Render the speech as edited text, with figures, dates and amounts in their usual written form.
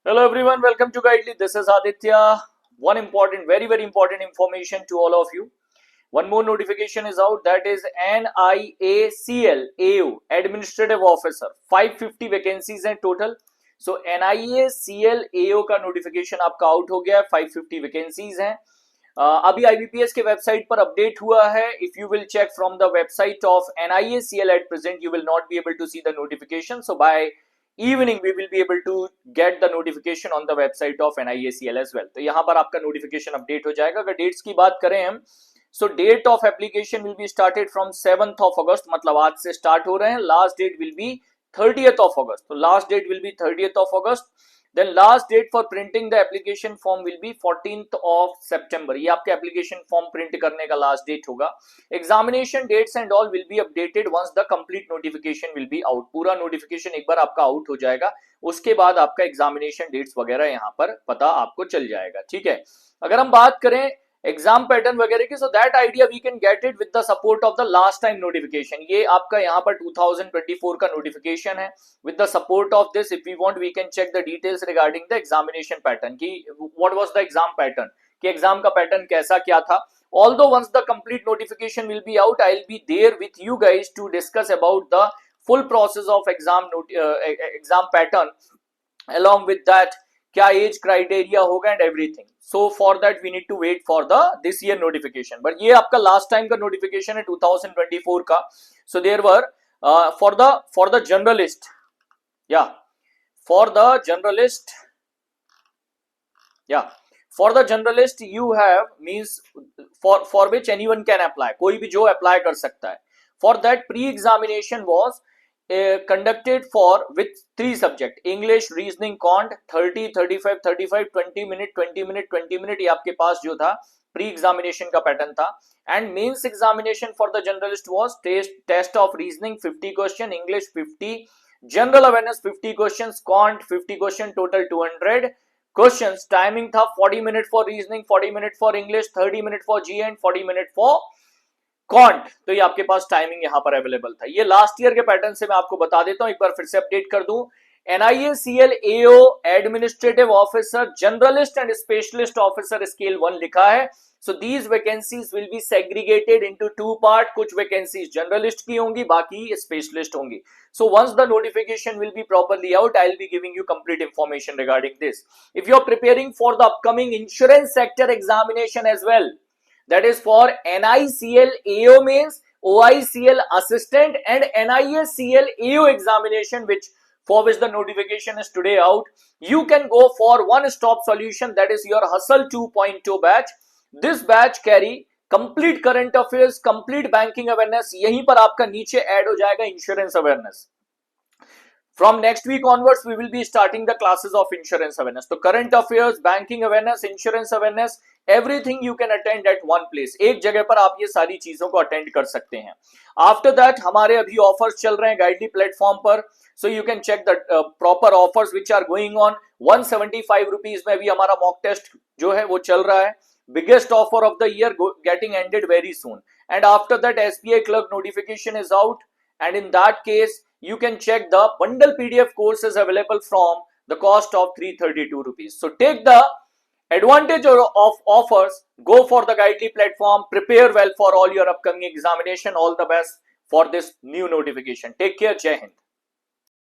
Hello everyone, welcome to Guidely. This is Aditya. One important, very important information to all of you. One more notification is out, that is NIACL AO Administrative Officer. 550 vacancies हैं total. So NIACL AO का notification आपका out हो गया, 550 vacancies हैं. अभी IBPS के website पर update हुआ है. If you will check from the website of NIACL at present, you will not be able to see the notification. So by evening we will be able to get the notification on the website of NIACL as well. तो यहाँ पर आपका notification update हो जाएगा. अगर dates की बात करें हम, so date of application will be started from 7th of August, मतलब आज से start हो रहे हैं. Last date will be 30th of August. तो last date will be 30th of August. Then last date for printing the application form will be 14th of September. ये आपके application form print करने का last date होगा. Examination dates and all will be updated once the complete notification will be out. पूरा notification एक बार आपका out हो जाएगा, उसके बाद आपका examination dates वगैरह यहाँ पर पता आपको चल जाएगा. ठीक है. अगर हम बात करें एग्जाम पैटर्न वगैरह की, so that idea we can get it with the support of the last time notification. ये आपका यहाँ पर 2024 का नोटिफिकेशन है. With the support of this, if we want, we can check the details regarding the examination pattern की what was the exam pattern, कि exam का pattern कैसा क्या था. Although once the complete notification will be out, I will be there with you guys to discuss about the full process of exam pattern, along with that क्या age criteria होगा and everything. So for that we need to wait for the this year notification. But ये आपका last time का notification है 2024 का. So there were for the journalist, या for the journalist, या for the journalist you have means for which anyone can apply, कोई भी जो अप्लाई कर सकता है. For that pre examination was conducted for with 3 subject, English, reasoning, quant, 30, 35, 35, 20 minute, 20 minute, 20 minute. ये आपके पास जो था प्री एग्जामिनेशन का पैटर्न था. And mains examination for the journalist was test of reasoning 50 question, English 50, general awareness 50 question, quant 50 question, total 200 questions. Timing था 40 minute for reasoning, 40 minute for English, 30 minute for G and 40 minute for quant. तो ये आपके पास timing यहां पर available था. ये last year के pattern से मैं आपको बता देता हूं, एक बार फिर से अपडेट कर दूं. NIACL AO administrative officer, journalist and specialist officer scale 1 लिखा है. So these vacancies will be segregated into 2 part. कुछ वैकेंसीज जर्नलिस्ट की होंगी, बाकी स्पेशलिस्ट होंगी. So once the notification will be properly out, I will be giving you complete information regarding this. If you are preparing for the upcoming insurance sector examination as well, that is for NICL AO means OICL assistant and NIACL AO examination, which for which the notification is today out, you can go for one stop solution, that is your Hustle 2.0 batch. This batch carry complete current affairs, complete banking awareness. यहीं पर आपका नीचे add हो जाएगा insurance awareness. From next week onwards, we will be starting the classes of insurance awareness. So current affairs, banking awareness, insurance awareness, everything you can attend at one place. एक जगह पर आप ये सारी चीजों को अटेंड कर सकते हैं. After that, हमारे अभी ऑफर्स चल रहे हैं गाइडली प्लेटफॉर्म पर. So you can check the proper offers which are going on. 175 rupees में भी हमारा मॉक टेस्ट जो है वो चल रहा है. Biggest offer of the year getting ended very soon. And after that, SBI clerk notification is out. And in that case, you can check the bundle PDF courses available from the cost of 332 rupees. So take the advantage of offers, go for the Guidely platform, prepare well for all your upcoming examination. All the best for this new notification. Take care. Jai Hind.